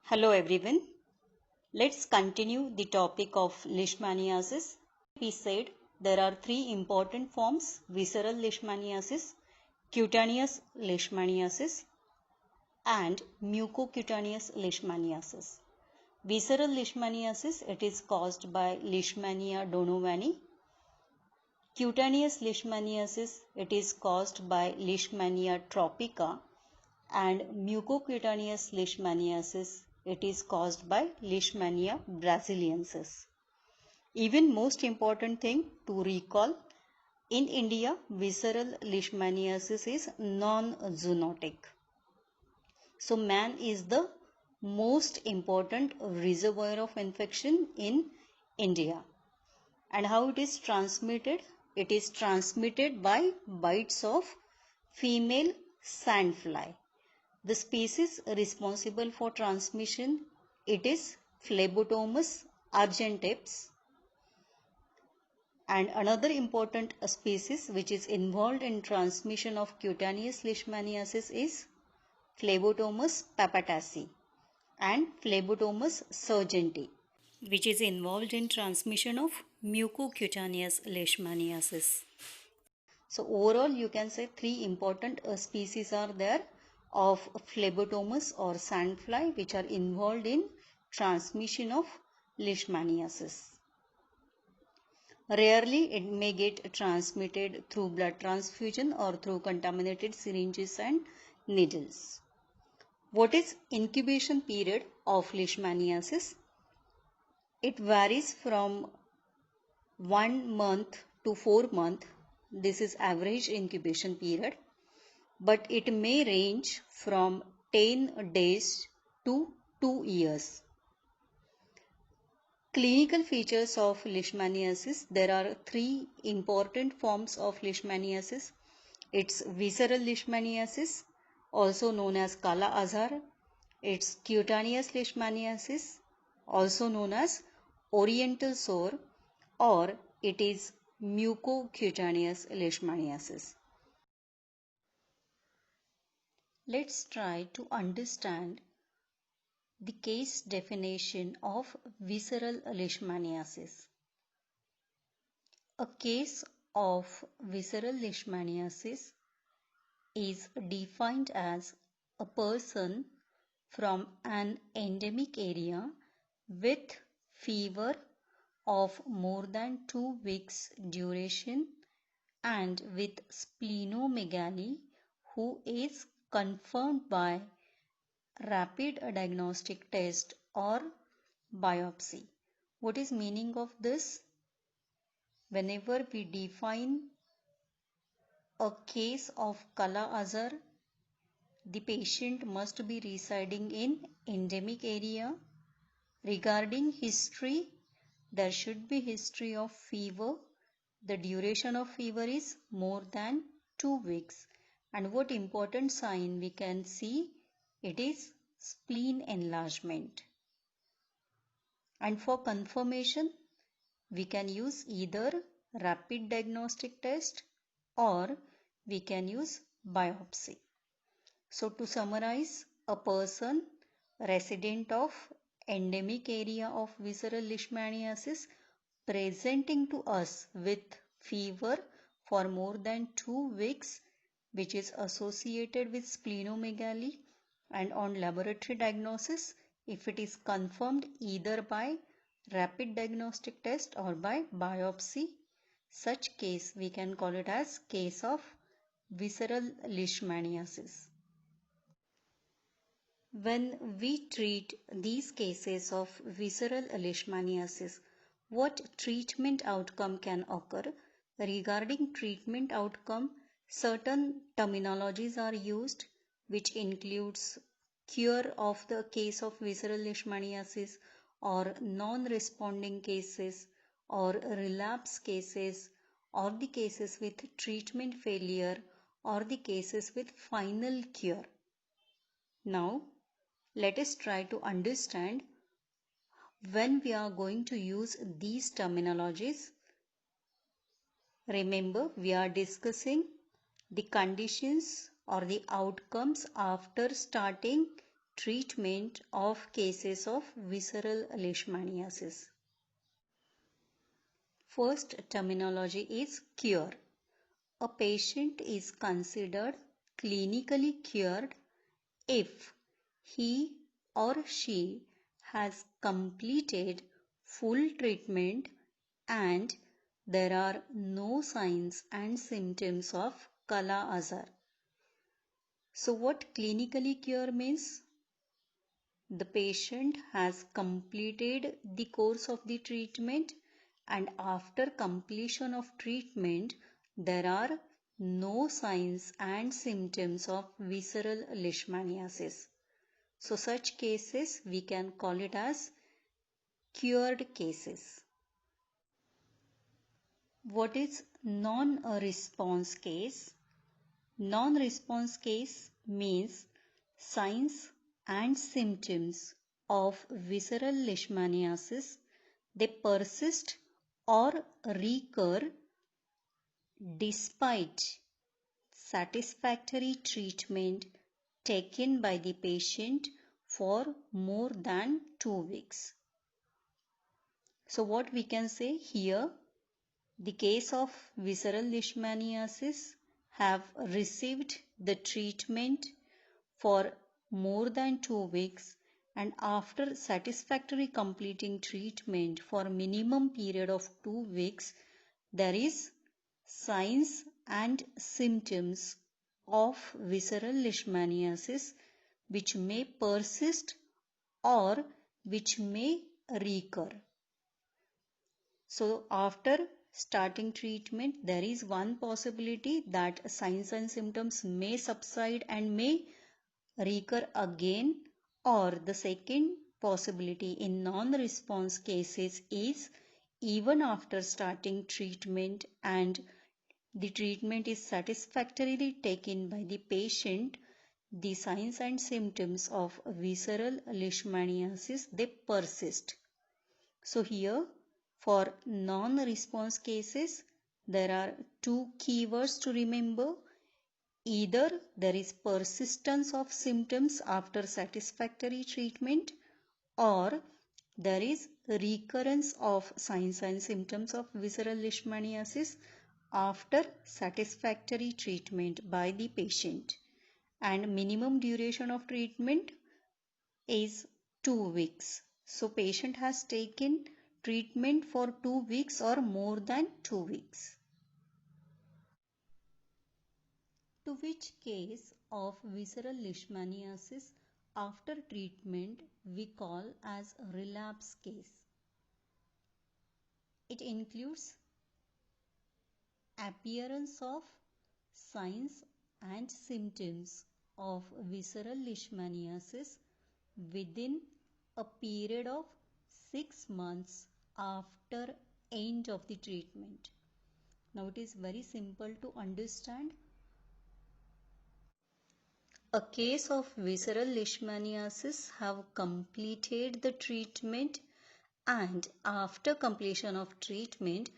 Hello everyone. Let's continue the topic of leishmaniasis. We said there are three important forms: visceral leishmaniasis, cutaneous leishmaniasis, and mucocutaneous leishmaniasis. Visceral leishmaniasis, it is caused by Leishmania donovani. Cutaneous leishmaniasis, it is caused by Leishmania tropica, and mucocutaneous leishmaniasis, it is caused by Leishmania brasiliensis. Even most important thing to recall, in India, visceral leishmaniasis is non-zoonotic. So man is the most important reservoir of infection in India. And how it is transmitted? It is transmitted by bites of female sandfly. The species responsible for transmission, it is Phlebotomus argenteps. And another important species which is involved in transmission of cutaneous leishmaniasis is Phlebotomus papatassi and Phlebotomus sargenti, which is involved in transmission of mucocutaneous leishmaniasis. So overall you can say three important species are there of Phlebotomus or sandfly which are involved in transmission of leishmaniasis. Rarely it may get transmitted through blood transfusion or through contaminated syringes and needles. What is incubation period of leishmaniasis? It varies from 1 month to 4 months. This is average incubation period, but it may range from 10 days to 2 years. Clinical features of leishmaniasis. There are three important forms of leishmaniasis. It's visceral leishmaniasis, also known as Kala Azar. It's cutaneous leishmaniasis, also known as oriental sore, or it is mucocutaneous leishmaniasis. Let's try to understand the case definition of visceral leishmaniasis. A case of visceral leishmaniasis is defined as a person from an endemic area with fever of more than 2 weeks duration and with splenomegaly who is confirmed by rapid diagnostic test or biopsy. What is meaning of this? Whenever we define a case of Kala Azar, the patient must be residing in endemic area. Regarding history, there should be history of fever. The duration of fever is more than 2 weeks. And what important sign we can see? It is spleen enlargement. And for confirmation, we can use either rapid diagnostic test or we can use biopsy. So to summarize, a person resident of endemic area of visceral leishmaniasis presenting to us with fever for more than 2 weeks, which is associated with splenomegaly, and on laboratory diagnosis, if it is confirmed either by rapid diagnostic test or by biopsy, such case we can call it as case of visceral leishmaniasis. When we treat these cases of visceral leishmaniasis, what treatment outcome can occur? Regarding treatment outcome, certain terminologies are used which includes cure of the case of visceral leishmaniasis or non-responding cases or relapse cases or the cases with treatment failure or the cases with final cure. Now, let us try to understand when we are going to use these terminologies. Remember, we are discussing the conditions or the outcomes after starting treatment of cases of visceral leishmaniasis. First terminology is cure. A patient is considered clinically cured if he or she has completed full treatment and there are no signs and symptoms of Kala Azar. So what clinically cure means? The patient has completed the course of the treatment and after completion of treatment there are no signs and symptoms of visceral leishmaniasis. So such cases we can call it as cured cases. What is non-response case? Non-response case means signs and symptoms of visceral leishmaniasis, they persist or recur despite satisfactory treatment taken by the patient for more than 2 weeks. So what we can say here, the case of visceral leishmaniasis have received the treatment for more than 2 weeks and after satisfactory completing treatment for minimum period of 2 weeks, there is signs and symptoms of visceral leishmaniasis which may persist or which may recur. So after starting treatment, there is one possibility that signs and symptoms may subside and may recur again, or the second possibility in non-response cases is even after starting treatment and the treatment is satisfactorily taken by the patient, the signs and symptoms of visceral leishmaniasis they persist. So here for non-response cases, there are two keywords to remember. Either there is persistence of symptoms after satisfactory treatment or there is recurrence of signs and symptoms of visceral leishmaniasis after satisfactory treatment by the patient. And minimum duration of treatment is 2 weeks. So patient has taken treatment for 2 weeks or more than 2 weeks. To which case of visceral leishmaniasis after treatment we call as relapse case. It includes appearance of signs and symptoms of visceral leishmaniasis within a period of 6 months after end of the treatment. Now it is very simple to understand. A case of visceral leishmaniasis have completed the treatment and after completion of treatment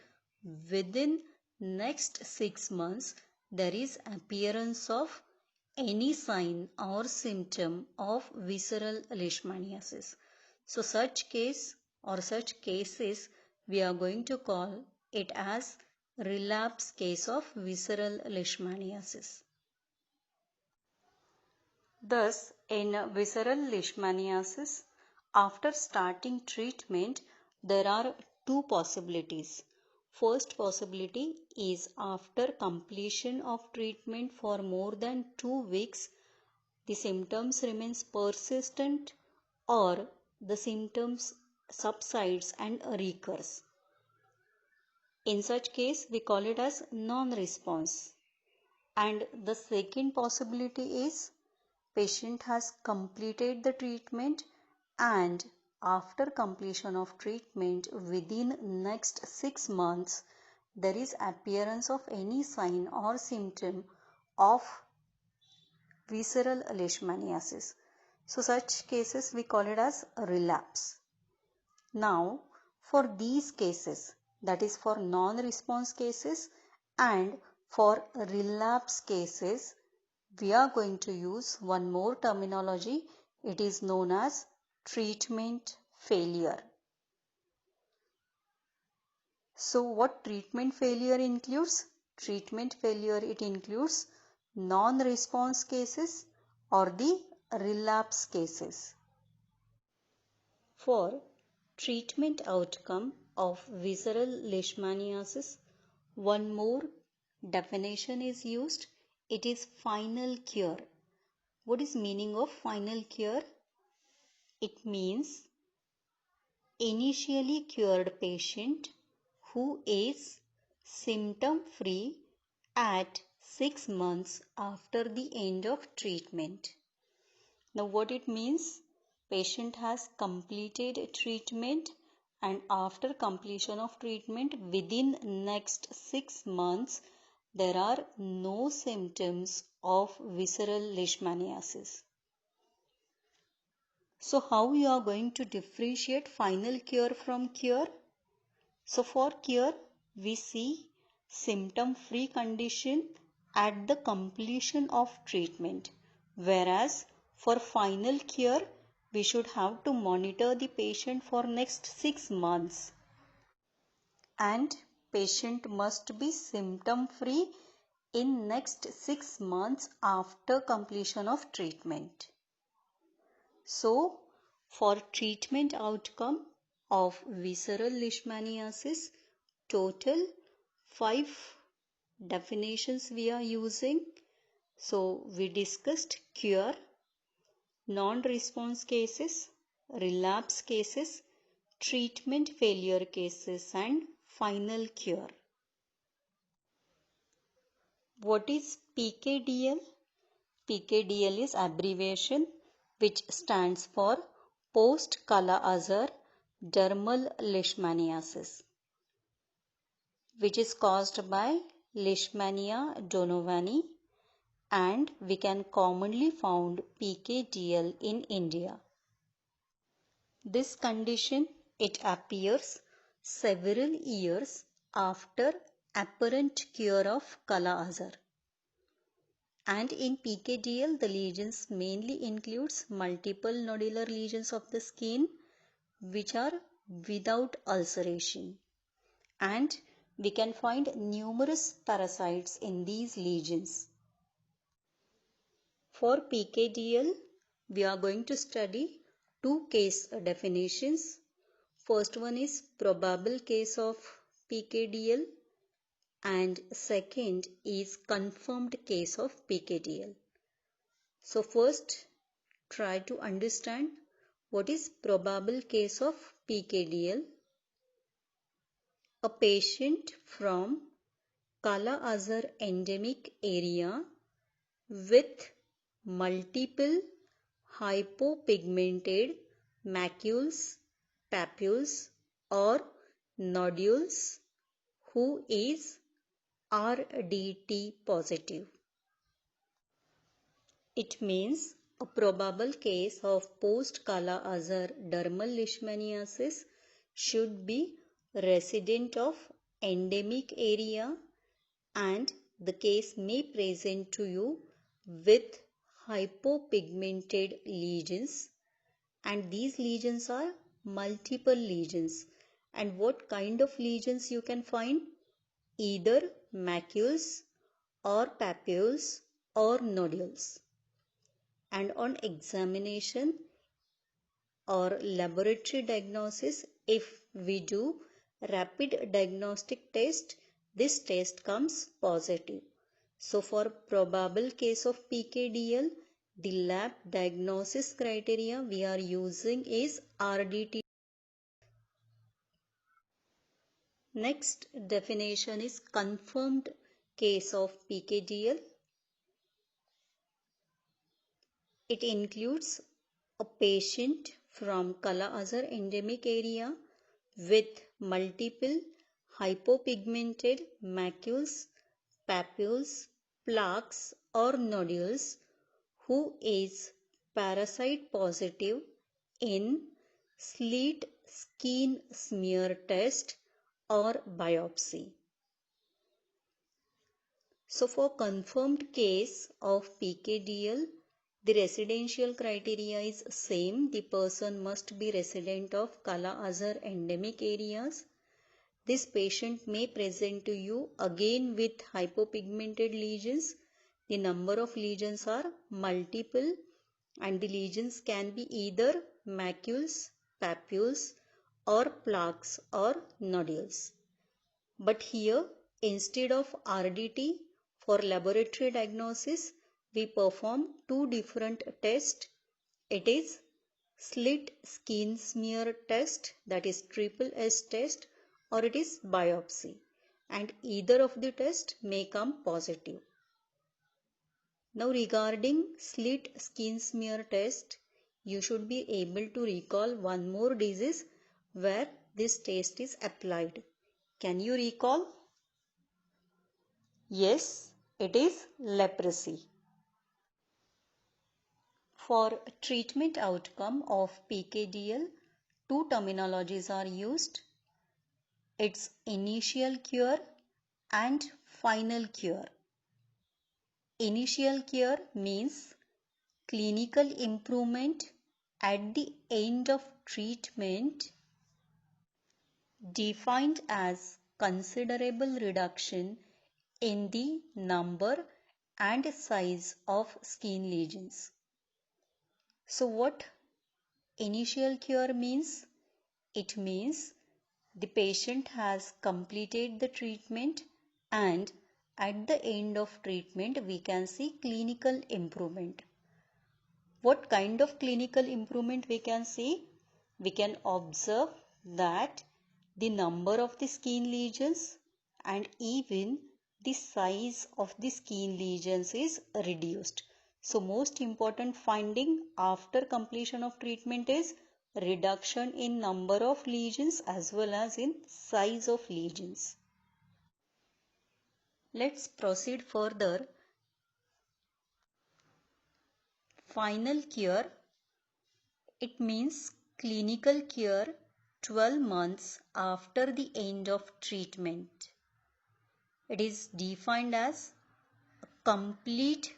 within next 6 months there is appearance of any sign or symptom of visceral leishmaniasis. So such case or such cases we are going to call it as relapse case of visceral leishmaniasis. Thus, in visceral leishmaniasis, after starting treatment, there are two possibilities. First possibility is after completion of treatment for more than 2 weeks, the symptoms remains persistent or the symptoms subsides and recurs. In such case, we call it as non-response. And the second possibility is patient has completed the treatment and after completion of treatment within next 6 months there is appearance of any sign or symptom of visceral leishmaniasis. So such cases we call it as relapse. Now for these cases, that is for non-response cases and for relapse cases, we are going to use one more terminology, It is known as treatment failure. So what treatment failure includes? Treatment failure, it includes non-response cases or the relapse cases. For treatment outcome of visceral leishmaniasis, one more definition is used. It is final cure. What is meaning of final cure? It means initially cured patient who is symptom free at 6 months after the end of treatment. Now what it means? Patient has completed treatment and after completion of treatment within next 6 months there are no symptoms of visceral leishmaniasis. So how you are going to differentiate final cure from cure? So for cure we see symptom free condition at the completion of treatment, whereas for final cure we should have to monitor the patient for next 6 months and patient must be symptom free in next 6 months after completion of treatment. So for treatment outcome of visceral leishmaniasis, total 5 definitions we are using. So we discussed cure, non-response cases, relapse cases, treatment failure cases and final cure. What is PKDL? PKDL is abbreviation which stands for post-Kala-Azar dermal leishmaniasis, which is caused by Leishmania donovani, and we can commonly found PKDL in India. This condition, it appears several years after apparent cure of Kala-Azar. And in PKDL, the lesions mainly includes multiple nodular lesions of the skin which are without ulceration. And we can find numerous parasites in these lesions. For PKDL, we are going to study two case definitions. First one is probable case of PKDL and second is confirmed case of PKDL. So first try to understand what is probable case of PKDL. A patient from Kala-Azar endemic area with multiple hypopigmented macules, papules or nodules who is RDT positive. It means a probable case of post-Kala-Azar dermal leishmaniasis should be resident of endemic area and the case may present to you with hypopigmented lesions, and these lesions are multiple lesions. And what kind of lesions you can find? Either macules or papules or nodules. And on examination or laboratory diagnosis, if we do rapid diagnostic test, this test comes positive. So for probable case of PKDL, the lab diagnosis criteria we are using is RDT. Next definition is confirmed case of PKDL. It includes a patient from Kala-Azar endemic area with multiple hypopigmented macules, papules, plaques or nodules who is parasite positive in slit skin smear test or biopsy. So for confirmed case of PKDL, The residential criteria is same. The person must be resident of Kala-Azar endemic areas. This patient may present to you again with hypopigmented lesions. The number of lesions are multiple and the lesions can be either macules, papules or plaques or nodules. But here, instead of RDT for laboratory diagnosis, we perform two different tests. It is slit skin smear test, that is triple S test, or it is biopsy, and either of the tests may come positive. Now regarding slit skin smear test, you should be able to recall one more disease where this test is applied. Can you recall? Yes, it is leprosy. For treatment outcome of PKDL, two terminologies are used. It's initial cure and final cure. Initial cure means clinical improvement at the end of treatment defined as considerable reduction in the number and size of skin lesions. So what initial cure means? It means the patient has completed the treatment and at the end of treatment we can see clinical improvement. What kind of clinical improvement we can see? We can observe that the number of the skin lesions and even the size of the skin lesions is reduced. So most important finding after completion of treatment is reduction in number of lesions as well as in size of lesions. Let's proceed further. Final cure, it means clinical cure 12 months after the end of treatment. It is defined as complete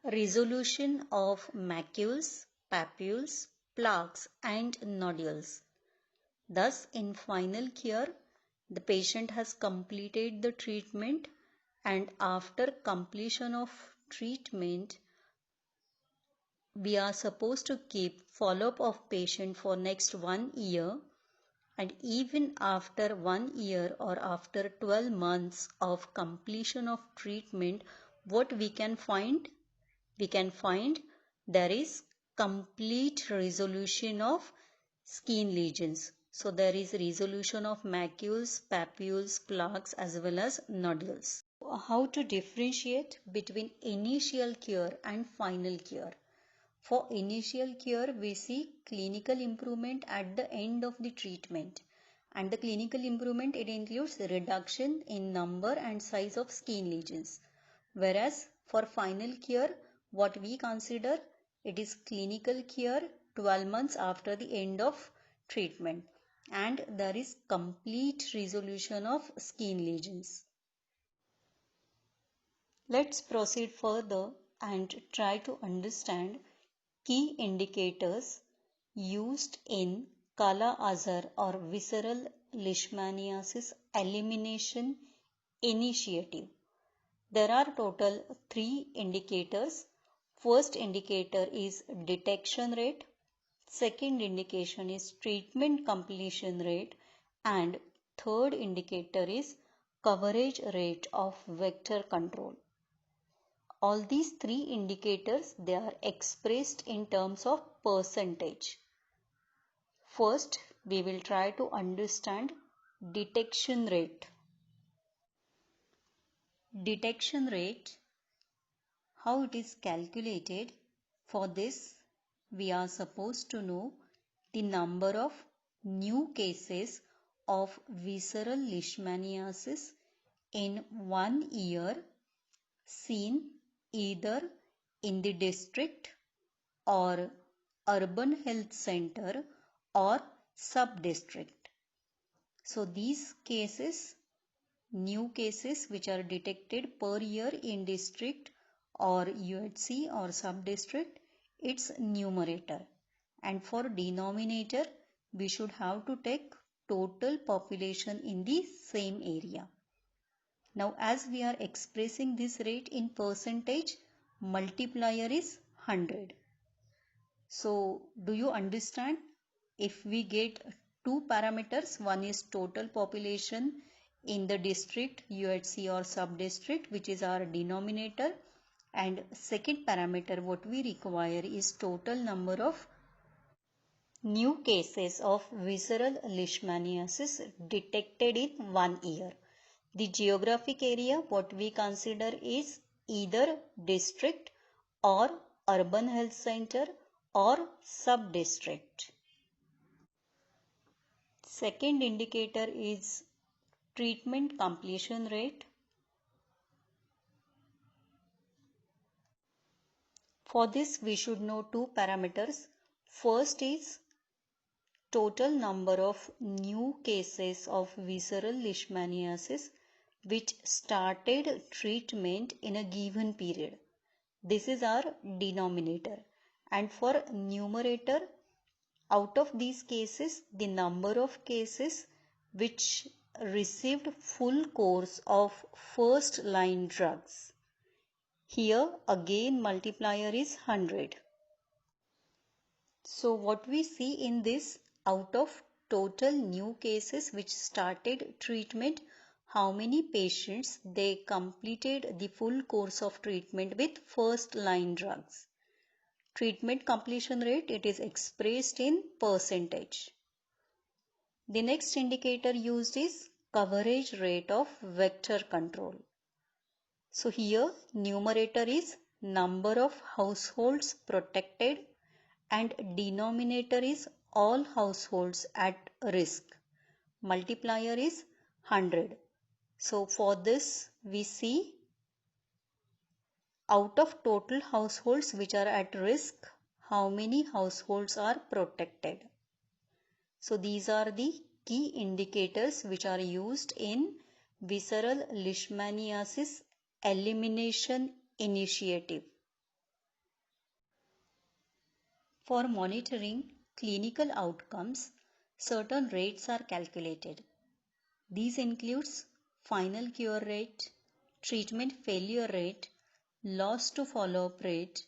resolution of macules, papules, plaques and nodules. Thus, in final cure, the patient has completed the treatment and after completion of treatment, we are supposed to keep follow-up of patient for next 1 year, and even after 1 year or after 12 months of completion of treatment, what we can find? We can find there is complete resolution of skin lesions. So there is resolution of macules, papules, plaques as well as nodules. How to differentiate between initial cure and final cure? For initial cure, we see clinical improvement at the end of the treatment. And the clinical improvement, it includes reduction in number and size of skin lesions. Whereas for final cure, what we consider, it is clinical cure 12 months after the end of treatment. And there is complete resolution of skin lesions. Let's proceed further and try to understand key indicators used in Kala-Azar or visceral leishmaniasis elimination initiative. There are total 3 indicators. First indicator is detection rate, second indication is treatment completion rate, and third indicator is coverage rate of vector control. All these 3 indicators, they are expressed in terms of percentage. First, we will try to understand detection rate. Detection rate, how it is calculated? For this, we are supposed to know the number of new cases of visceral leishmaniasis in 1 year seen either in the district or urban health center or sub-district. So these cases, new cases which are detected per year in district or UHC or sub-district, it's numerator. And for denominator, we should have to take total population in the same area. Now, as we are expressing this rate in percentage, multiplier is 100. So, do you understand? If we get two parameters, one is total population in the district, UHC or sub-district, which is our denominator, and second parameter what we require is total number of new cases of visceral leishmaniasis detected in 1 year. The geographic area what we consider is either district or urban health center or sub-district. Second indicator is treatment completion rate. For this we should know two parameters. First is total number of new cases of visceral leishmaniasis which started treatment in a given period. This is our denominator. And for numerator, out of these cases, the number of cases which received full course of first line drugs. Here again multiplier is 100. So what we see in this, out of total new cases which started treatment, how many patients they completed the full course of treatment with first line drugs. Treatment completion rate, it is expressed in percentage. The next indicator used is coverage rate of vector control. So here numerator is number of households protected and denominator is all households at risk. Multiplier is 100. So for this we see out of total households which are at risk, how many households are protected. So these are the key indicators which are used in visceral leishmaniasis elimination initiative. For monitoring clinical outcomes, certain rates are calculated. These includes final cure rate, treatment failure rate, loss to follow-up rate,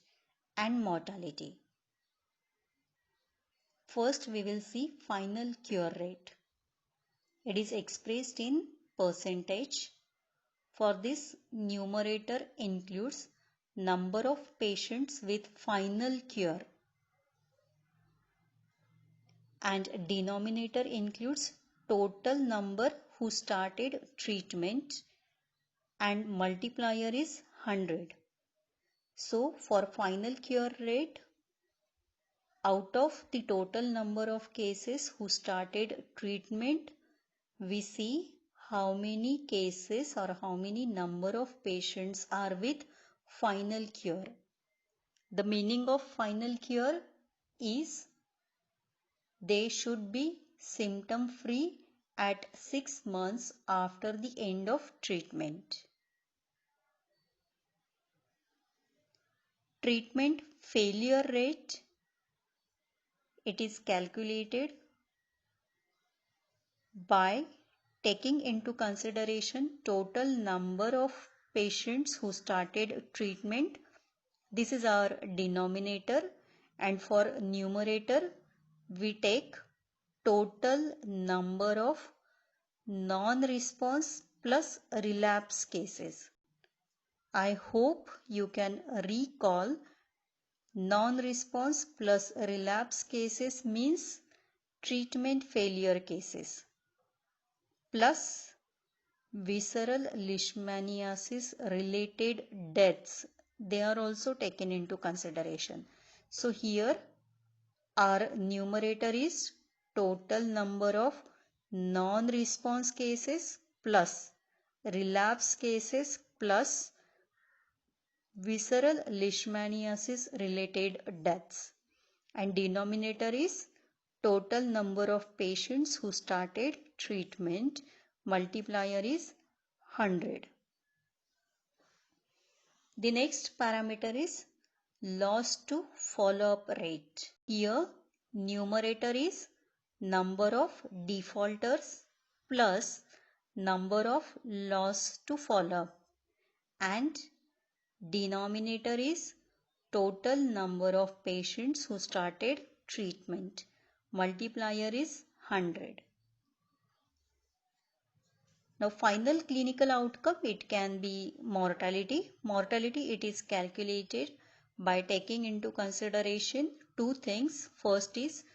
and mortality. First, we will see final cure rate. It is expressed in percentage. For this, numerator includes number of patients with final cure and denominator includes total number who started treatment and multiplier is 100. So for final cure rate, out of the total number of cases who started treatment, we see how many cases or how many number of patients are with final cure. The meaning of final cure is they should be symptom free at 6 months after the end of treatment. Treatment failure rate, it is calculated by taking into consideration total number of patients who started treatment. This is our denominator, and for numerator we take total number of non-response plus relapse cases. I hope you can recall non-response plus relapse cases means treatment failure cases plus visceral leishmaniasis related deaths. They are also taken into consideration. So here our numerator is total number of non-response cases plus relapse cases plus visceral leishmaniasis related deaths, and denominator is total number of patients who started treatment, multiplier is 100. The next parameter is loss to follow-up rate. Here numerator is number of defaulters plus number of loss to follow-up and denominator is total number of patients who started treatment. Multiplier is 100. Now final clinical outcome, it can be mortality. Mortality, it is calculated by taking into consideration two things. First is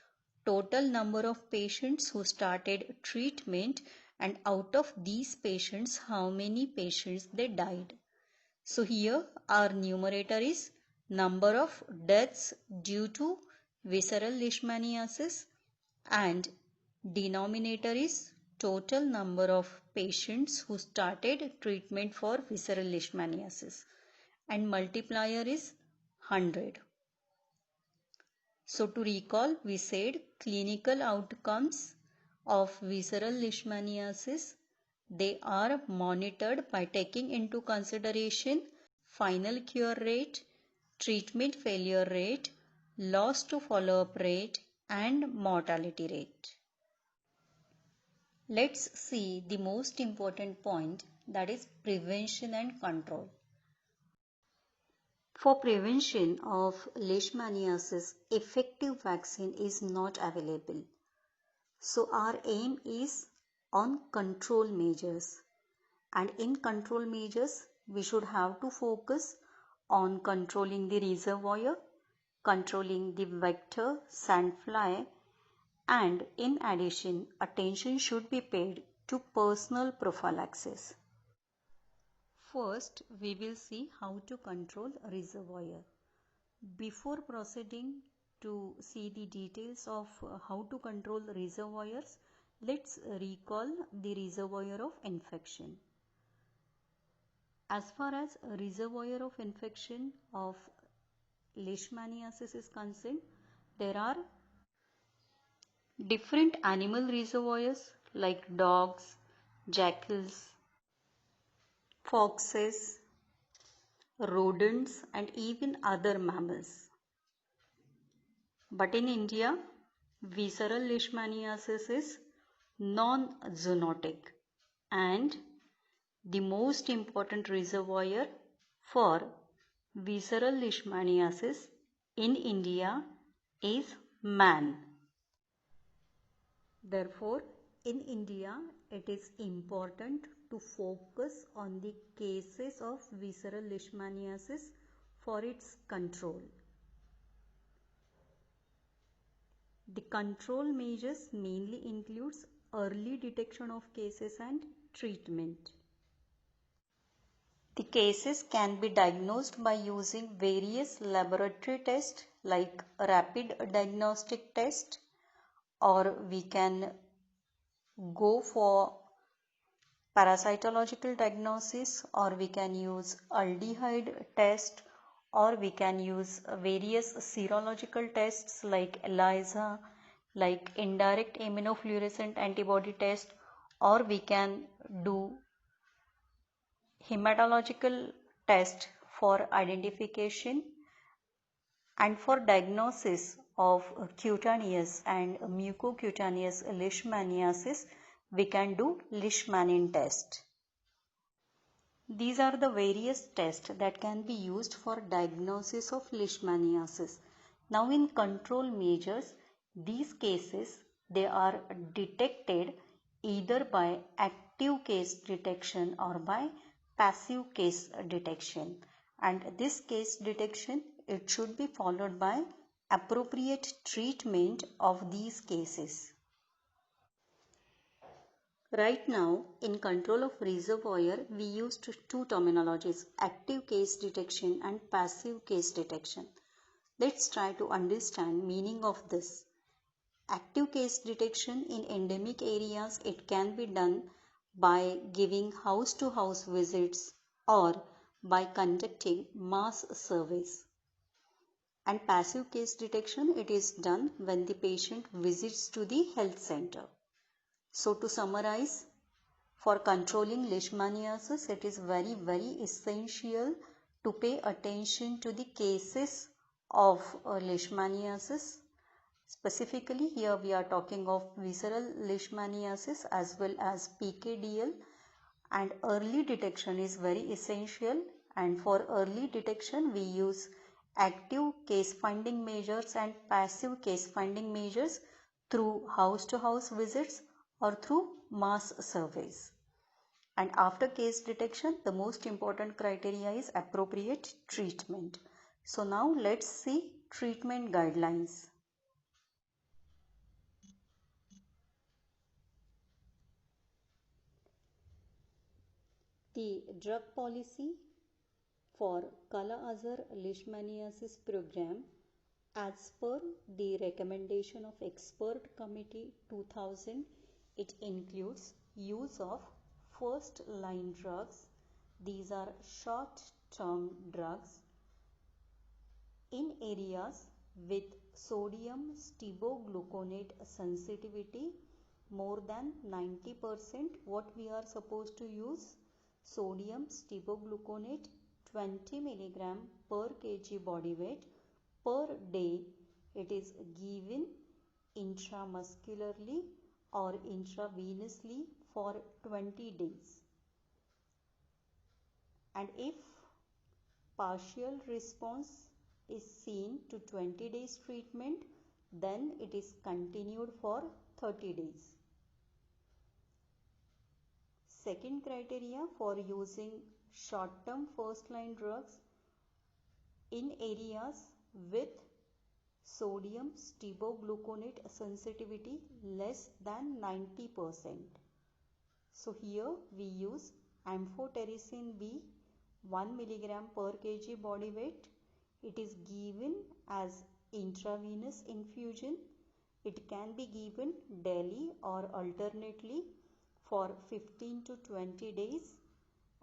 total number of patients who started treatment, and out of these patients how many patients they died. So here our numerator is number of deaths due to visceral leishmaniasis and denominator is total number of patients who started treatment for visceral leishmaniasis and multiplier is 100. So to recall, we said clinical outcomes of visceral leishmaniasis, they are monitored by taking into consideration final cure rate, treatment failure rate, loss to follow-up rate and mortality rate. Let's see the most important point, that is prevention and control. For prevention of leishmaniasis, effective vaccine is not available. So our aim is on control measures, and in control measures we should have to focus on controlling the reservoir, controlling the vector sandfly, and in addition attention should be paid to personal prophylaxis. First we will see how to control reservoir. Before proceeding to see the details of how to control reservoirs, let's recall the reservoir of infection. As far as reservoir of infection of leishmaniasis is concerned, there are different animal reservoirs like dogs, jackals, foxes, rodents and even other mammals. But in India, visceral leishmaniasis is non-zoonotic, and the most important reservoir for visceral leishmaniasis in India is man. Therefore, in India, it is important to focus on the cases of visceral leishmaniasis for its control. The control measures mainly includes early detection of cases and treatment. The cases can be diagnosed by using various laboratory tests like rapid diagnostic test, or we can go for parasitological diagnosis, or we can use aldehyde test, or we can use various serological tests like ELISA, like indirect immunofluorescent antibody test, or we can do hematological test for identification, and for diagnosis of cutaneous and mucocutaneous leishmaniasis we can do Leishmanin test. These are the various tests that can be used for diagnosis of leishmaniasis. Now in control measures, these cases they are detected either by active case detection or by passive case detection, and this case detection it should be followed by appropriate treatment of these cases. Right now, in control of reservoir, we used two terminologies, active case detection and passive case detection. Let's try to understand meaning of this. Active case detection in endemic areas, it can be done by giving house-to-house visits or by conducting mass surveys. And passive case detection, it is done when the patient visits to the health center. So to summarize, for controlling leishmaniasis, it is very essential to pay attention to the cases of leishmaniasis. Specifically, here we are talking of visceral leishmaniasis as well as PKDL, and early detection is very essential, and for early detection we use active case finding measures and passive case finding measures through house to house visits or through mass surveys. And after case detection, the most important criteria is appropriate treatment. So now let's see treatment guidelines. The drug policy for Kala-Azar leishmaniasis program, as per the recommendation of Expert Committee 2000, it includes use of first line drugs. These are short term drugs in areas with sodium stibogluconate sensitivity more than 90%. What we are supposed to use? Sodium stibogluconate 20 mg per kg body weight per day. It is given intramuscularly or intravenously for 20 days. And if partial response is seen to 20 days treatment, then it is continued for 30 days. Second criteria for using short-term first-line drugs in areas with sodium stibogluconate sensitivity less than 90%. So here we use amphotericin B 1 mg per kg body weight. It is given as intravenous infusion. It can be given daily or alternately for 15 to 20 days,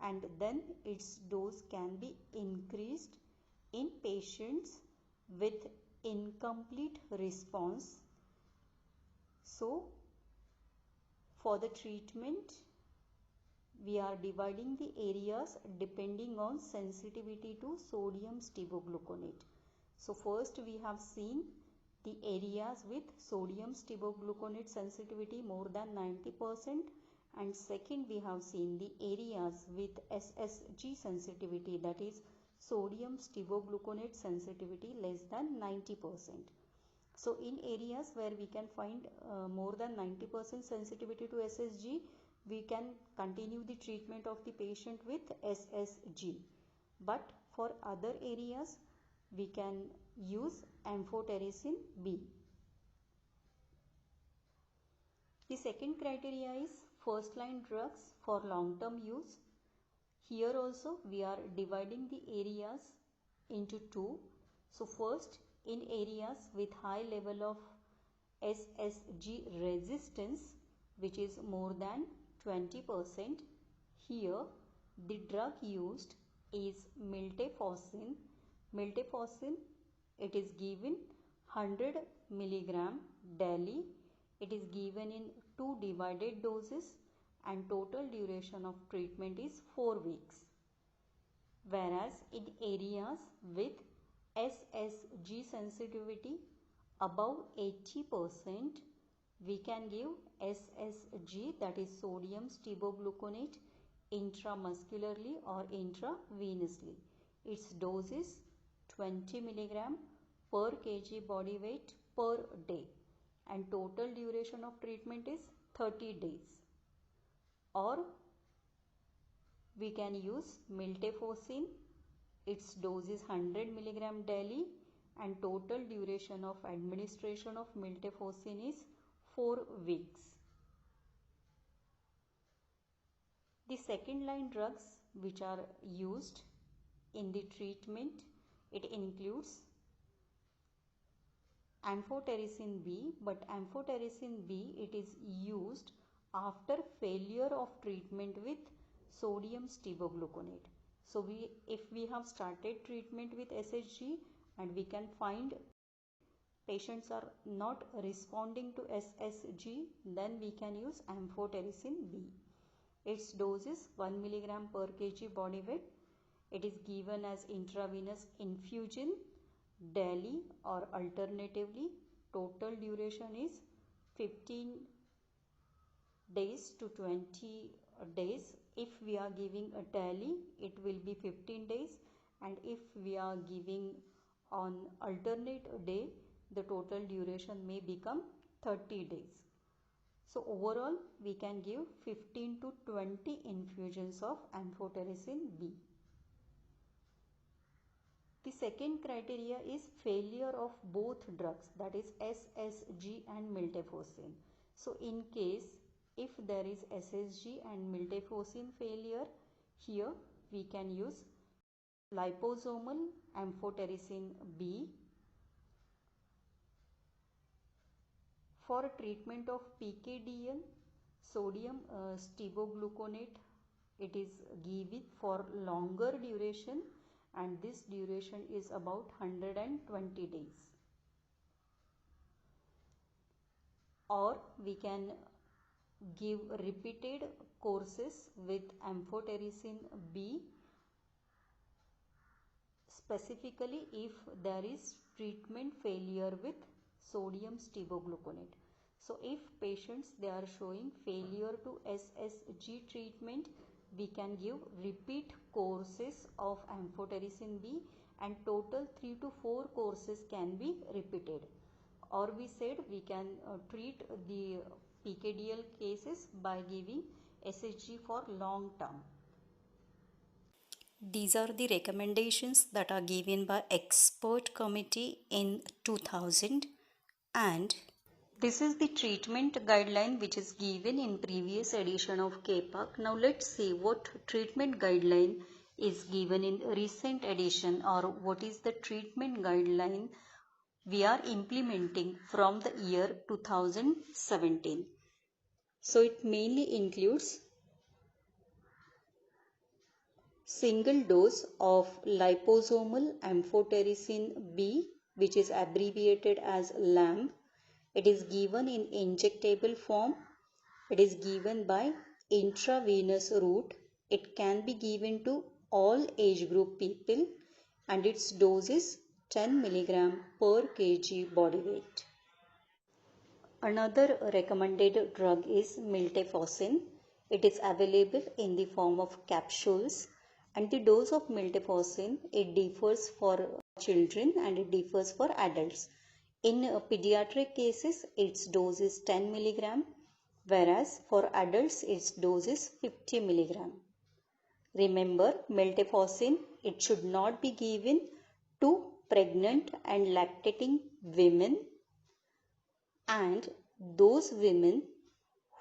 and then its dose can be increased in patients with incomplete response. So for the treatment, we are dividing the areas depending on sensitivity to sodium stibogluconate. So first we have seen the areas with sodium stibogluconate sensitivity more than 90%, and second we have seen the areas with SSG sensitivity, that is sodium stibogluconate sensitivity less than 90%. So in areas where we can find more than 90% sensitivity to SSG, we can continue the treatment of the patient with SSG. But for other areas, we can use amphotericin B. The second criteria is first line drugs for long term use. Here also we are dividing the areas into two. So first, in areas with high level of SSG resistance, which is more than 20%, here the drug used is miltefosine. Miltefosine, it is given 100 mg daily. It is given in 2 divided doses, and total duration of treatment is 4 weeks. Whereas in areas with SSG sensitivity above 80%, we can give SSG, that is sodium stibogluconate, intramuscularly or intravenously. Its dose is 20 mg per kg body weight per day, and total duration of treatment is 30 days. Or we can use miltefosine. Its dose is 100 mg daily, and total duration of administration of miltefosine is 4 weeks. The second line drugs which are used in the treatment, it includes amphotericin B, but amphotericin B, it is used after failure of treatment with sodium stibogluconate. So if we have started treatment with SSG and we can find patients are not responding to SSG, then we can use amphotericin B. Its dose is 1 mg per kg body weight. It is given as intravenous infusion daily or alternatively. Total duration is 15 days to 20 days. If we are giving a daily, it will be 15 days, and if we are giving on alternate day, the total duration may become 30 days. So overall we can give 15 to 20 infusions of amphotericin B. The second criteria is failure of both drugs, that is SSG and miltefosine. So in case if there is SSG and miltefosine failure, here we can use liposomal amphotericin B. For treatment of PKDL, sodium stibogluconate, it is given for longer duration, and this duration is about 120 days. Or we can give repeated courses with amphotericin B, specifically if there is treatment failure with sodium stibogluconate. So if patients they are showing failure to SSG treatment, we can give repeat courses of amphotericin B, and total 3 to 4 courses can be repeated. Or we said we can treat the PKDL cases by giving SSG for long term. These are the recommendations that are given by expert committee in 2000, and this is the treatment guideline which is given in previous edition of KPAC. Now let's see what treatment guideline is given in recent edition, or what is the treatment guideline we are implementing from the year 2017. So it mainly includes single dose of liposomal amphotericin B, which is abbreviated as LAMP. It is given in injectable form. It is given by intravenous route. It can be given to all age group people, and its dose is 10 mg per kg body weight. Another recommended drug is miltefosine. It is available in the form of capsules, and the dose of miltefosine, it differs for children and it differs for adults. In pediatric cases, its dose is 10 mg, whereas for adults its dose is 50 mg. Remember, miltefosine, it should not be given to pregnant and lactating women and those women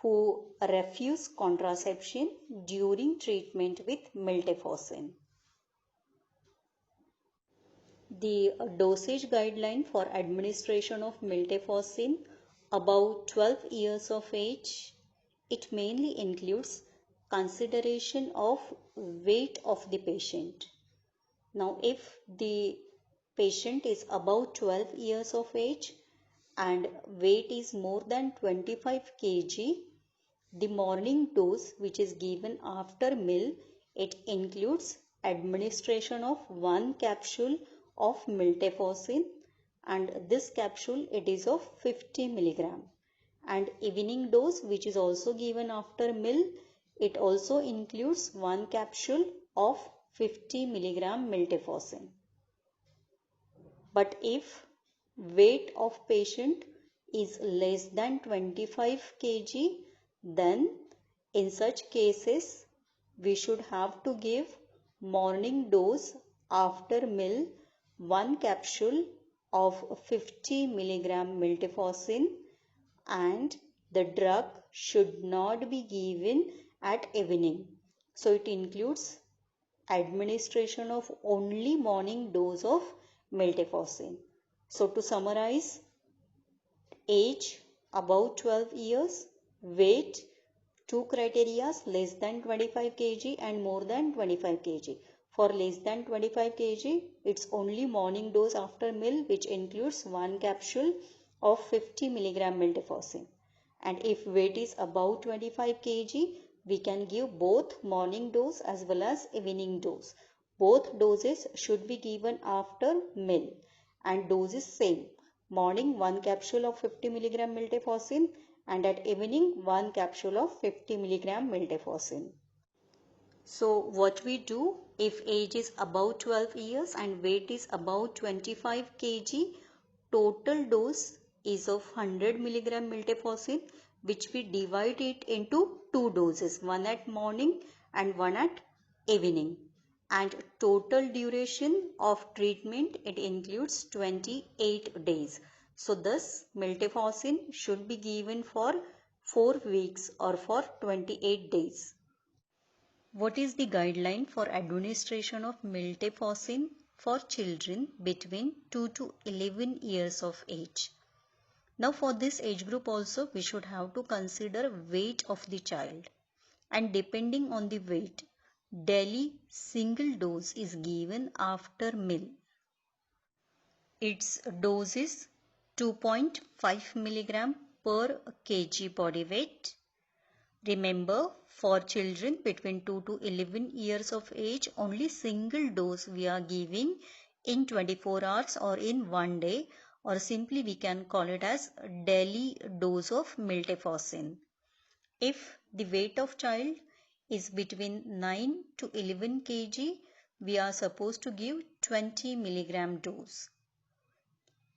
who refuse contraception during treatment with miltefosine. The dosage guideline for administration of miltefosine above 12 years of age, it mainly includes consideration of weight of the patient. Now if the patient is above 12 years of age and weight is more than 25 kg, the morning dose which is given after meal, it includes administration of 1 capsule of miltefosine, and this capsule it is of 50 mg, and evening dose which is also given after meal, it also includes 1 capsule of 50 mg miltefosine. But if weight of patient is less than 25 kg, then in such cases we should have to give morning dose after meal 1 capsule of 50 mg miltefosine, and the drug should not be given at evening. So it includes administration of only morning dose of miltefosine. So to summarize, age above 12 years, weight, 2 criteria, less than 25 kg and more than 25 kg. For less than 25 kg, it's only morning dose after meal which includes 1 capsule of 50 mg miltefosine. And if weight is above 25 kg, we can give both morning dose as well as evening dose. Both doses should be given after meal and dose is same. Morning 1 capsule of 50 mg miltefosine and at evening 1 capsule of 50 mg miltefosine. So what we do, if age is above 12 years and weight is above 25 kg, total dose is of 100 mg miltefosine, which we divide it into two doses, one at morning and one at evening. And total duration of treatment, it includes 28 days. So thus miltefosine should be given for 4 weeks or for 28 days. What is the guideline for administration of miltefosine for children between 2 to 11 years of age? Now for this age group also we should have to consider weight of the child, and depending on the weight, daily single dose is given after meal. Its dose is 2.5 mg per kg body weight. Remember, for children between 2 to 11 years of age, only single dose we are giving in 24 hours or in one day, or simply we can call it as daily dose of miltefosine. If the weight of child is between 9 to 11 kg, we are supposed to give 20 mg dose.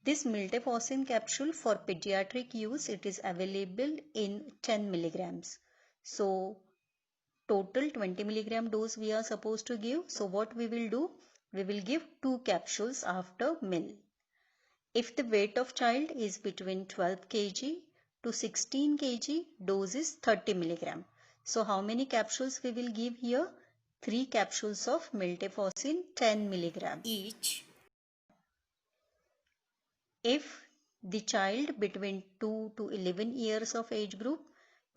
This miltefosine capsule for pediatric use, it is available in 10 milligrams. So total 20 milligram dose we are supposed to give. So what we will do? We will give 2 capsules after meal. If the weight of child is between 12 kg to 16 kg, dose is 30 milligram. So how many capsules we will give here? 3 capsules of miltefosine 10 milligram each. If the child between 2 to 11 years of age group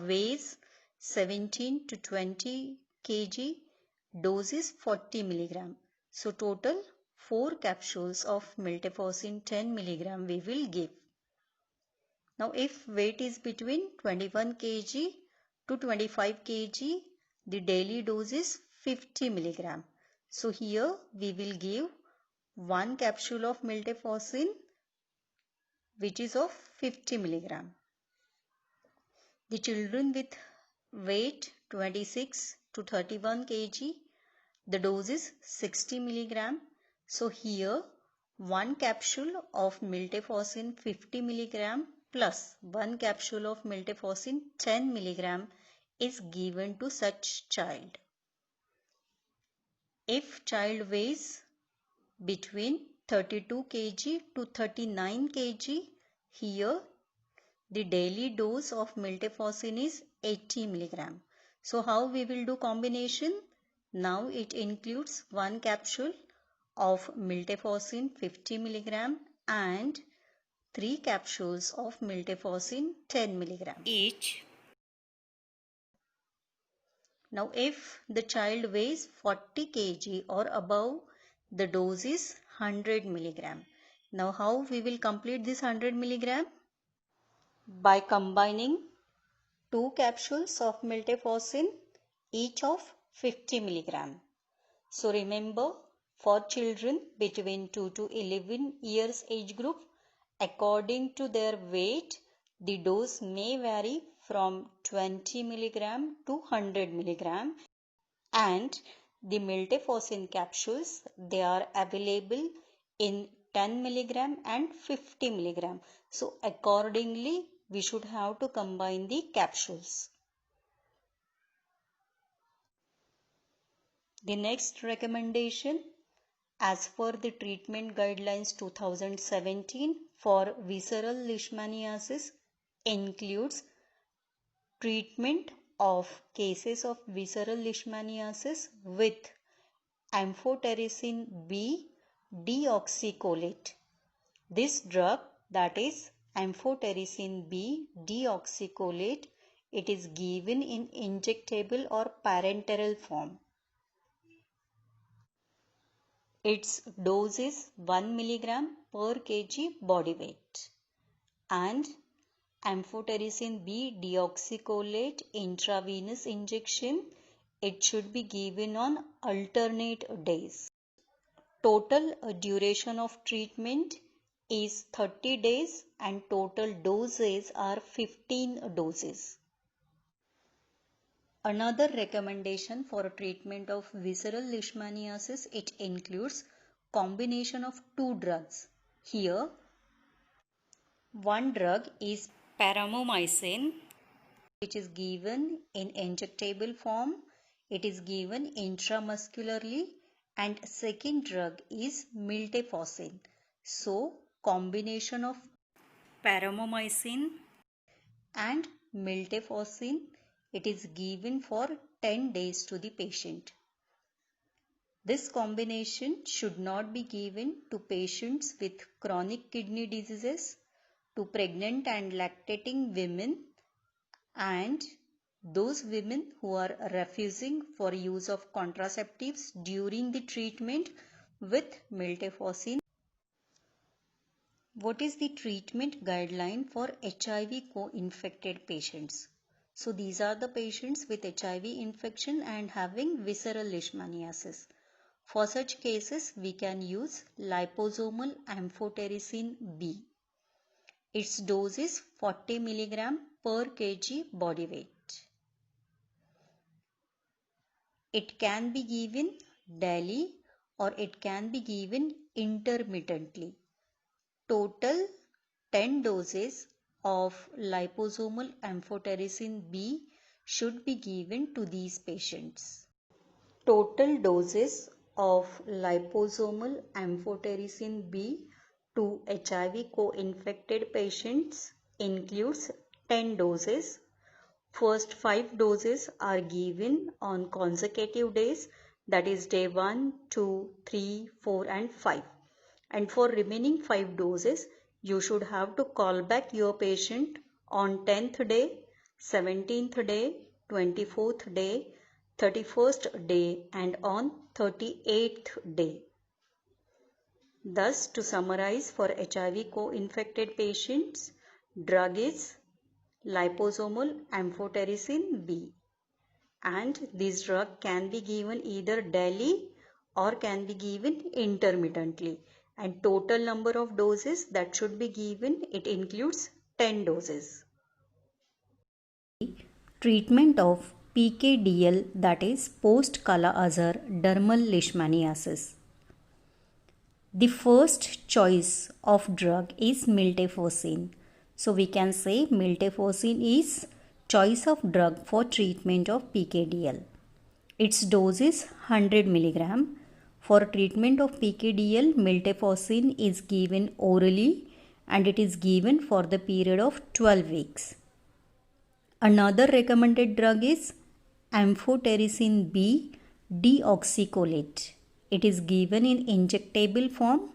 weighs 17 to 20 kg, dose is 40 mg. So total 4 capsules of miltefosine 10 mg we will give. Now if weight is between 21 kg to 25 kg, the daily dose is 50 mg. So here we will give 1 capsule of miltefosine which is of 50 mg. The children with weight 26 to 31 kg, the dose is 60 mg. So here 1 capsule of miltefosine 50 mg plus 1 capsule of miltefosine 10 mg is given to such child. If child weighs between 32 kg to 39 kg, here the daily dose of miltefosine is 80 mg. So how we will do combination? Now it includes 1 capsule of miltefosine 50 mg and 3 capsules of miltefosine 10 mg each. Now if the child weighs 40 kg or above, the dose is 100 mg. Now how we will complete this 100 mg? By combining 2 capsules of miltefosine each of 50 mg. So remember, for children between 2 to 11 years age group, according to their weight, the dose may vary from 20 mg to 100 mg, and the miltefosine capsules, they are available in 10 mg and 50 mg. So accordingly, we should have to combine the capsules. The next recommendation, as per the treatment guidelines 2017 for visceral leishmaniasis, includes treatment of cases of visceral leishmaniasis with amphotericin B deoxycholate. This drug, that is amphotericin B deoxycholate, it is given in injectable or parenteral form. Its dose is 1 mg per kg body weight, and amphotericin B deoxycholate intravenous injection, it should be given on alternate days. Total duration of treatment is 30 days and total doses are 15 doses. Another recommendation for treatment of visceral leishmaniasis, it includes combination of two drugs. Here, one drug is paromomycin, which is given in injectable form. It is given intramuscularly, and second drug is miltefosine. So, combination of paromomycin and miltefosine, it is given for 10 days to the patient. This combination should not be given to patients with chronic kidney diseases, to pregnant and lactating women, and those women who are refusing for use of contraceptives during the treatment with miltefosine. What is the treatment guideline for HIV co-infected patients? So these are the patients with HIV infection and having visceral leishmaniasis. For such cases, we can use liposomal amphotericin B. Its dose is 40 mg per kg body weight. It can be given daily or it can be given intermittently. Total 10 doses of liposomal amphotericin B should be given to these patients. Total doses of liposomal amphotericin B to HIV co-infected patients includes 10 doses. First 5 doses are given on consecutive days, that is day 1, 2, 3, 4 and 5. And for remaining 5 doses, you should have to call back your patient on 10th day, 17th day, 24th day, 31st day and on 38th day. Thus, to summarize, for HIV co-infected patients, drug is liposomal amphotericin B, and this drug can be given either daily or can be given intermittently, and total number of doses that should be given, it includes 10 doses. Treatment of PKDL, that is post-Kala-Azar dermal leishmaniasis. The first choice of drug is miltefosine. So we can say miltefosine is choice of drug for treatment of PKDL. Its dose is 100 mg. For treatment of PKDL, miltefosine is given orally and it is given for the period of 12 weeks. Another recommended drug is amphotericin B deoxycholate. It is given in injectable form.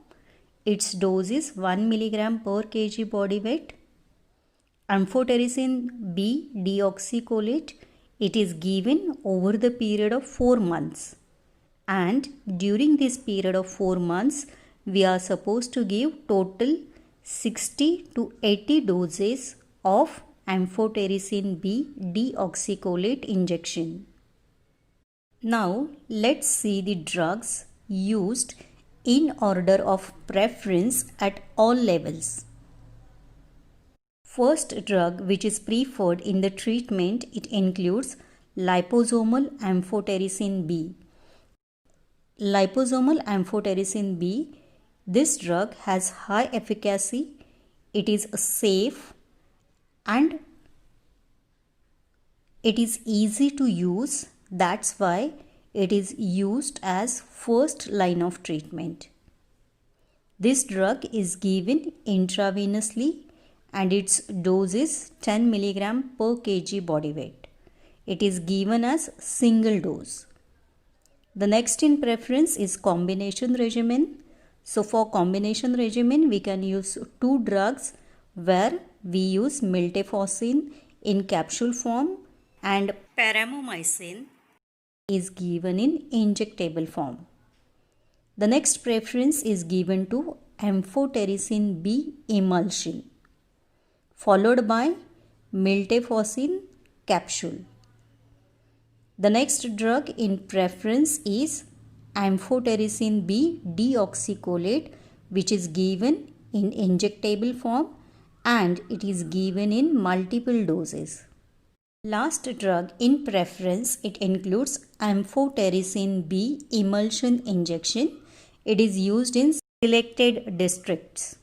Its dose is 1 mg per kg body weight. Amphotericin B deoxycholate, it is given over the period of 4 months. And during this period of 4 months, we are supposed to give total 60 to 80 doses of amphotericin B deoxycholate injection. Now let's see the drugs used in order of preference at all levels. First drug which is preferred in the treatment, it includes liposomal amphotericin B. Liposomal amphotericin B, this drug has high efficacy, it is safe and it is easy to use. That's why it is used as first line of treatment. This drug is given intravenously and its dose is 10 mg per kg body weight. It is given as single dose. The next in preference is combination regimen. So for combination regimen, we can use two drugs where we use miltefosine in capsule form and paromomycin is given in injectable form. The next preference is given to amphotericin B emulsion, followed by miltefosine capsule. The next drug in preference is amphotericin B deoxycholate, which is given in injectable form and it is given in multiple doses. Last drug in preference, it includes amphotericin B emulsion injection. It is used in selected districts.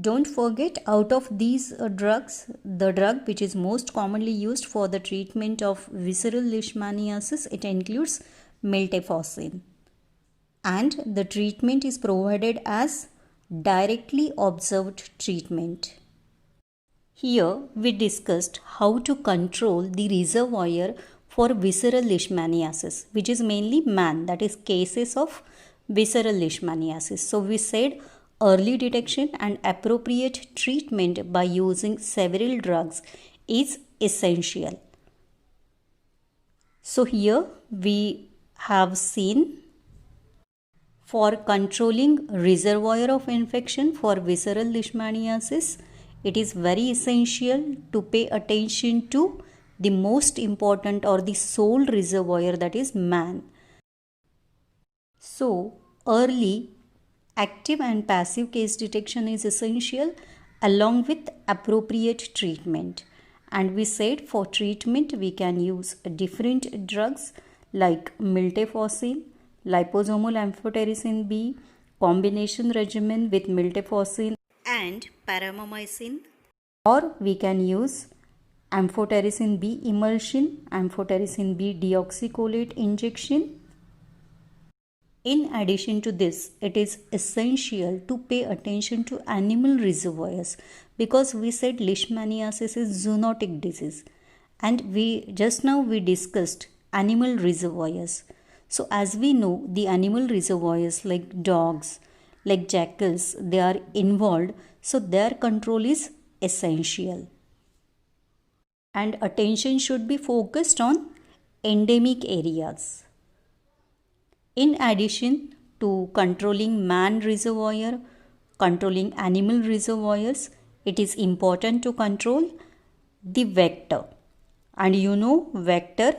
Don't forget, out of these drugs, the drug which is most commonly used for the treatment of visceral leishmaniasis, it includes miltefosine. And the treatment is provided as directly observed treatment. Here we discussed how to control the reservoir for visceral leishmaniasis, which is mainly man, that is cases of visceral leishmaniasis. So we said early detection and appropriate treatment by using several drugs is essential. So here we have seen, for controlling reservoir of infection for visceral leishmaniasis, it is very essential to pay attention to the most important or the sole reservoir, that is man. So early active and passive case detection is essential along with appropriate treatment. And we said for treatment we can use different drugs like miltefosine, liposomal amphotericin B, combination regimen with miltefosine and paramomycin, or we can use amphotericin B emulsion, amphotericin B deoxycholate injection. In addition to this, it is essential to pay attention to animal reservoirs, because we said leishmaniasis is zoonotic disease and we discussed animal reservoirs. So as we know, the animal reservoirs like dogs, like jackals, they are involved, so their control is essential. And attention should be focused on endemic areas. In addition to controlling man reservoir, controlling animal reservoirs, it is important to control the vector. And you know, vector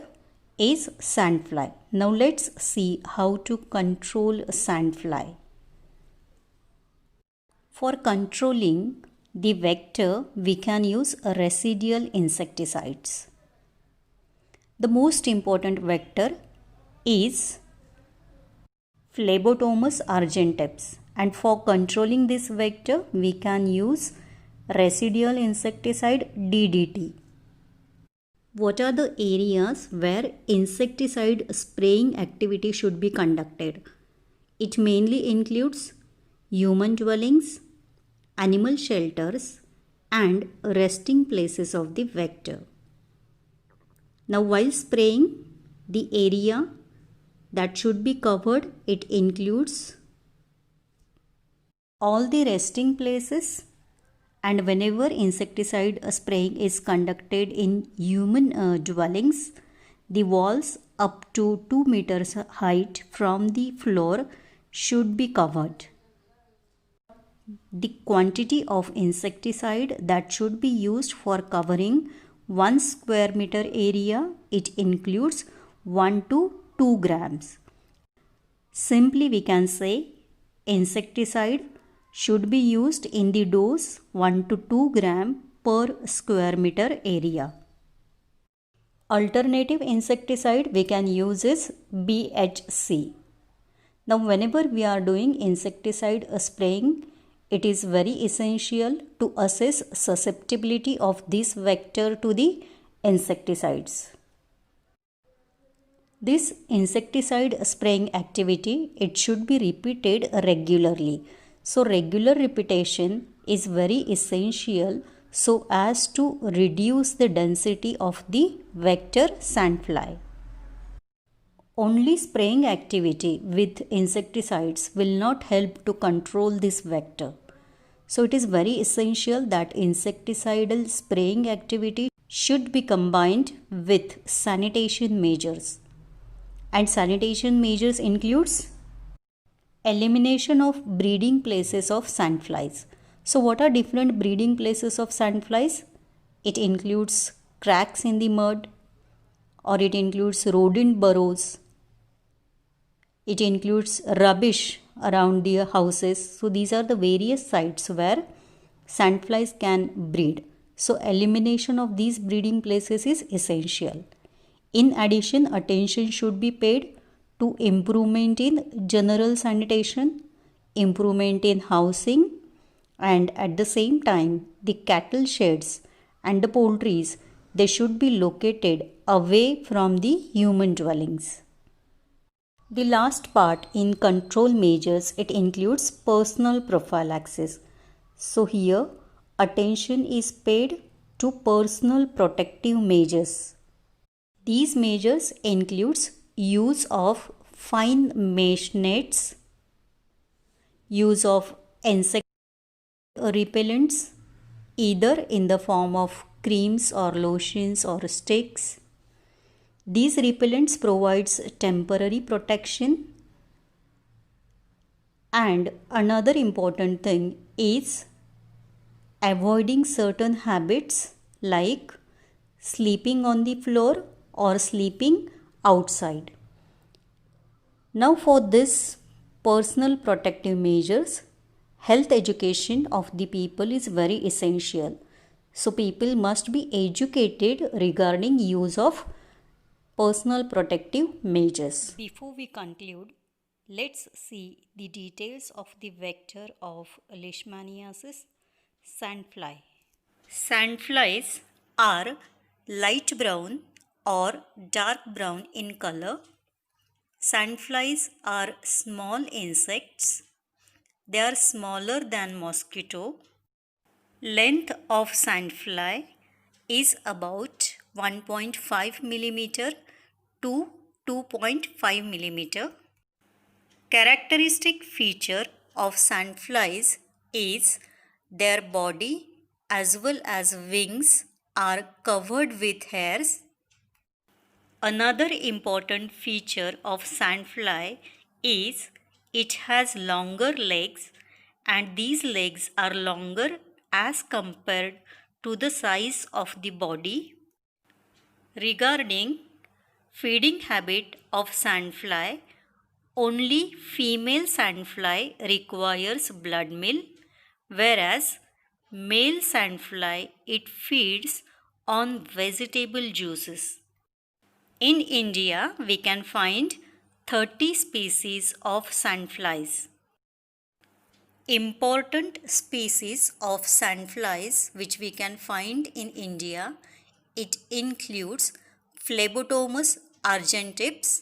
is sandfly. Now let's see how to control sandfly. For controlling the vector, we can use residual insecticides. The most important vector is Phlebotomus argenteps, and for controlling this vector we can use residual insecticide DDT. What are the areas where insecticide spraying activity should be conducted? It mainly includes human dwellings, animal shelters and resting places of the vector. Now while spraying, the area that should be covered, it includes all the resting places, and whenever insecticide spraying is conducted in human dwellings, the walls up to 2 meters height from the floor should be covered. The quantity of insecticide that should be used for covering 1 square meter area, it includes 1 to 2 grams. Simply we can say insecticide should be used in the dose 1 to 2 gram per square meter area. Alternative insecticide we can use is BHC. Now whenever we are doing insecticide spraying, it is very essential to assess susceptibility of this vector to the insecticides. This insecticide spraying activity, it should be repeated regularly. So regular repetition is very essential so as to reduce the density of the vector sandfly. Only spraying activity with insecticides will not help to control this vector. So it is very essential that insecticidal spraying activity should be combined with sanitation measures. And sanitation measures includes elimination of breeding places of sandflies. So what are different breeding places of sandflies? It includes cracks in the mud, or it includes rodent burrows, It includes rubbish around the houses. So these are the various sites where sandflies can breed. So elimination of these breeding places is essential. In addition, attention should be paid to improvement in general sanitation, improvement in housing, and at the same time the cattle sheds and the poultries, they should be located away from the human dwellings. The last part in control measures, it includes personal prophylaxis. So here attention is paid to personal protective measures. These measures includes use of fine mesh nets, use of insect repellents either in the form of creams or lotions or sticks. These repellents provides temporary protection. And another important thing is avoiding certain habits like sleeping on the floor or sleeping outside. Now for this personal protective measures, health education of the people is very essential. So people must be educated regarding use of personal protective measures. Before we conclude, let's see the details of the vector of leishmaniasis, sandfly. Sandflies are light brown or dark brown in color. Sandflies are small insects. They are smaller than mosquito. Length of sandfly is about 1.5 millimeter to 2.5 millimeter. Characteristic feature of sandflies is their body as well as wings are covered with hairs. Another important feature of sandfly is it has longer legs, and these legs are longer as compared to the size of the body. Regarding feeding habit of sandfly, only female sandfly requires blood meal, whereas male sandfly, it feeds on vegetable juices. In India, we can find 30 species of sandflies. Important species of sandflies which we can find in India, it includes Phlebotomus argentips,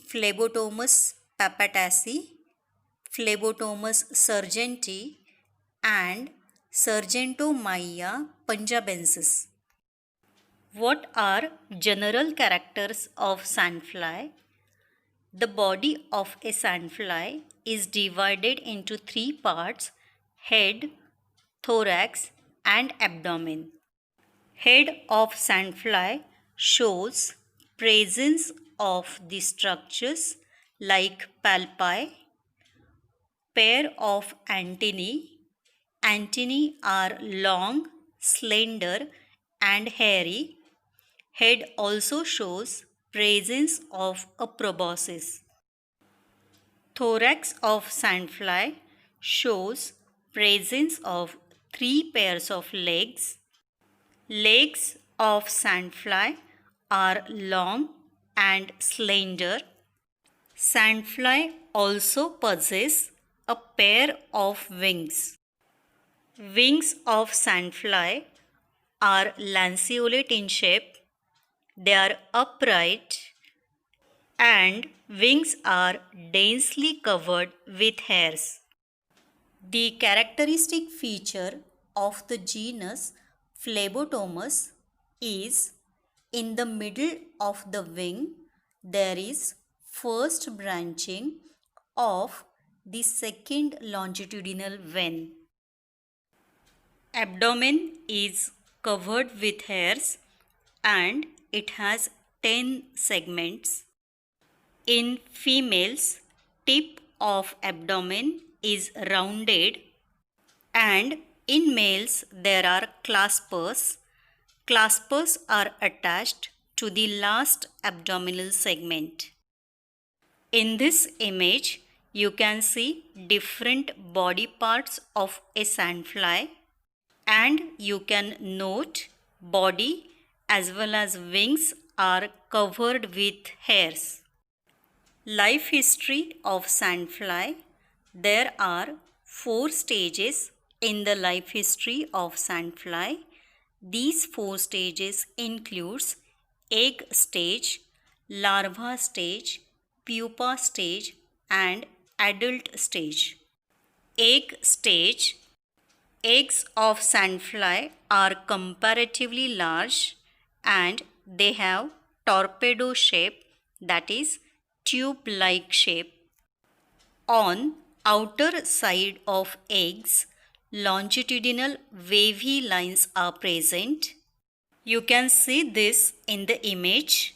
Phlebotomus papataci, Phlebotomus sargenti, and Sargentomyia punjabensis. What are general characters of sandfly? The body of a sandfly is divided into three parts: head, thorax, and abdomen. Head of sandfly shows presence of the structures like palpi, pair of antennae. Antennae are long, slender, and hairy. Head also shows presence of a proboscis. Thorax of sandfly shows presence of three pairs of legs. Legs of sandfly are long and slender. Sandfly also possess a pair of wings. Wings of sandfly are lanceolate in shape. They are upright and wings are densely covered with hairs. The characteristic feature of the genus Phlebotomus is in the middle of the wing there is first branching of the second longitudinal vein. Abdomen is covered with hairs and it has 10 segments. In females, tip of abdomen is rounded, and in males there are claspers. Claspers are attached to the last abdominal segment. In this image, you can see different body parts of a sandfly, and you can note body as well as wings are covered with hairs. Life history of sandfly. There are 4 stages in the life history of sandfly. These 4 stages includes egg stage, larva stage, pupa stage and adult stage. Egg stage. Eggs of sandfly are comparatively large and they have torpedo shape, that is tube-like shape. On outer side of eggs, longitudinal wavy lines are present. You can see this in the image.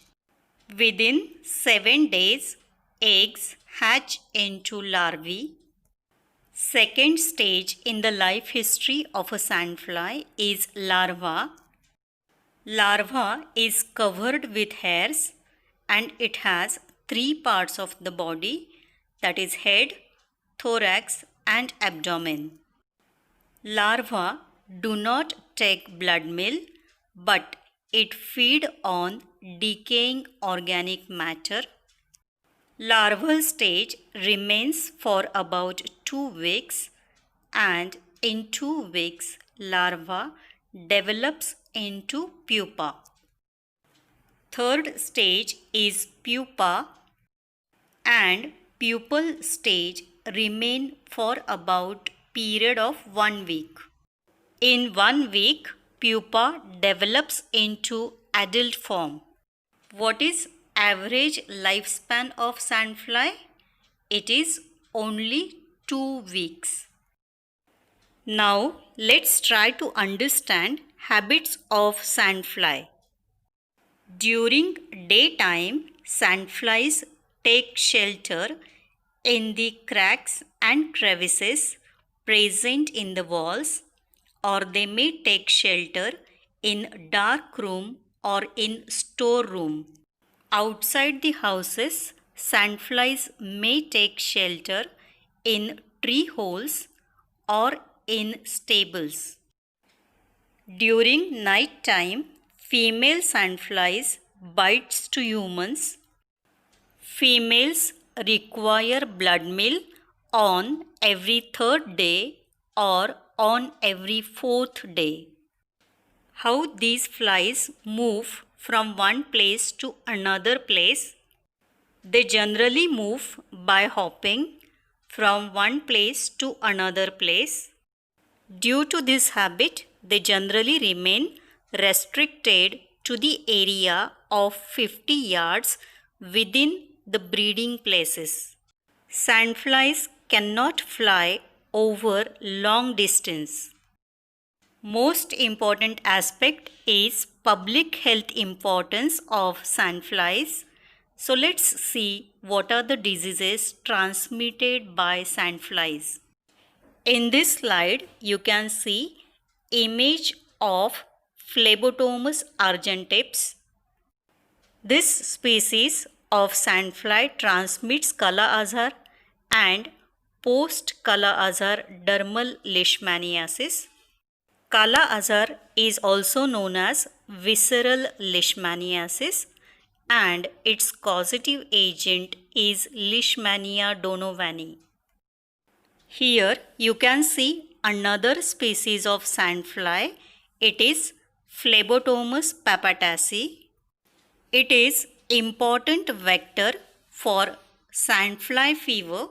Within 7 days, eggs hatch into larvae. Second stage in the life history of a sandfly is larva. Larva is covered with hairs and it has 3 parts of the body, that is head, thorax and abdomen. Larvae do not take blood meal, but it feed on decaying organic matter. Larval stage remains for about 2 weeks and in 2 weeks larva develops into pupa. Third stage is pupa and pupal stage remain for about period of 1 week. In 1 week, pupa develops into adult form. What is average lifespan of sandfly? It is only 2 weeks. Now let's try to understand habits of sandfly. During daytime, sandflies take shelter in the cracks and crevices present in the walls, or they may take shelter in dark room or in storeroom. Outside the houses, sandflies may take shelter in tree holes or in stables. During night time, female sandflies bites to humans. Females require blood meal on every 3rd day or on every 4th day. How these flies move from one place to another place? They generally move by hopping from one place to another place. Due to this habit, they generally remain restricted to the area of 50 yards within the breeding places. Sandflies cannot fly over long distance. Most important aspect is public health importance of sandflies. So let's see what are the diseases transmitted by sandflies. In this slide, you can see image of Phlebotomus argenteps. This species of sandfly transmits Kala-Azar and post-Kala-Azar dermal leishmaniasis. Kala-Azar is also known as visceral leishmaniasis and its causative agent is Leishmania donovani. Here you can see another species of sandfly. It is Phlebotomus papataceae. It is important vector for sandfly fever.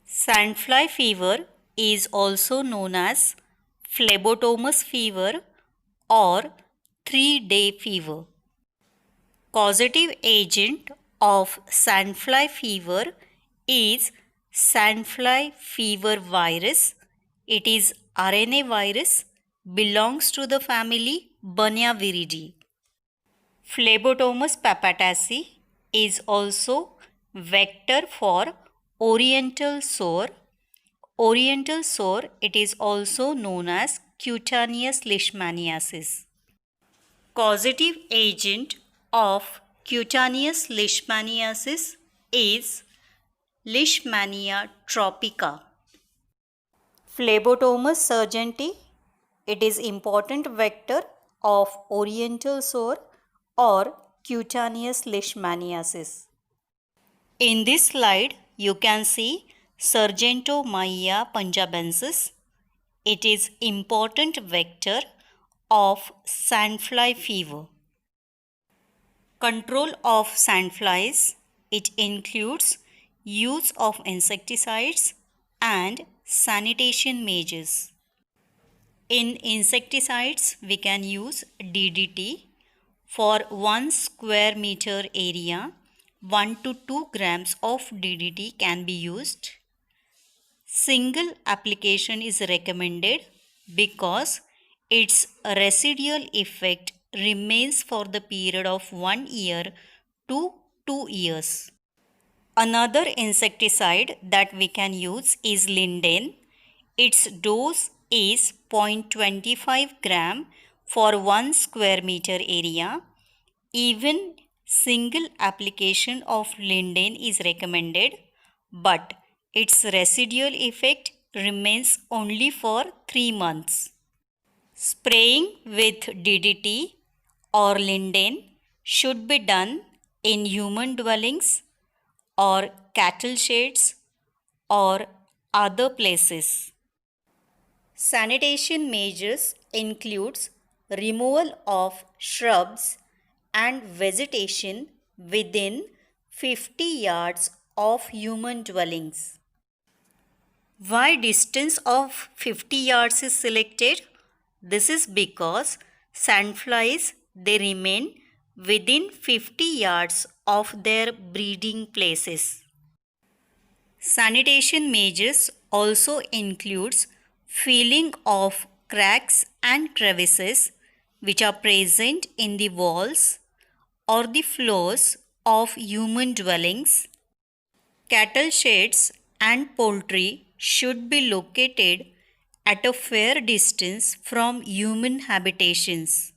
Sandfly fever is also known as Phlebotomus fever or 3-day fever. Causative agent of sandfly fever is sandfly fever virus. It is RNA virus, belongs to the family Bunyaviridae. Phlebotomus papataceae is also vector for oriental sore. Oriental sore, it is also known as cutaneous leishmaniasis. Causative agent of cutaneous leishmaniasis is Leishmania tropica. Phlebotomus sargenti. It is important vector of oriental sore or cutaneous leishmaniasis. In this slide, you can see Sargentomyia punjabensis. It is important vector of sandfly fever. Control of sandflies. It includes use of insecticides and sanitation measures. In insecticides, we can use DDT. For 1 square meter area, 1 to 2 grams of DDT can be used. Single application is recommended because its residual effect remains for the period of 1 year to 2 years. Another insecticide that we can use is Linden. Its dose is 0.25 gram for 1 square meter area. Even single application of Linden is recommended, but its residual effect remains only for 3 months. Spraying with DDT or Linden should be done in human dwellings or cattle sheds or other places. Sanitation measures includes removal of shrubs and vegetation within 50 yards of human dwellings. Why distance of 50 yards is selected? This is because sandflies, they remain within 50 yards of their breeding places. Sanitation measures also includes filling of cracks and crevices which are present in the walls or the floors of human dwellings. Cattle sheds and poultry should be located at a fair distance from human habitations.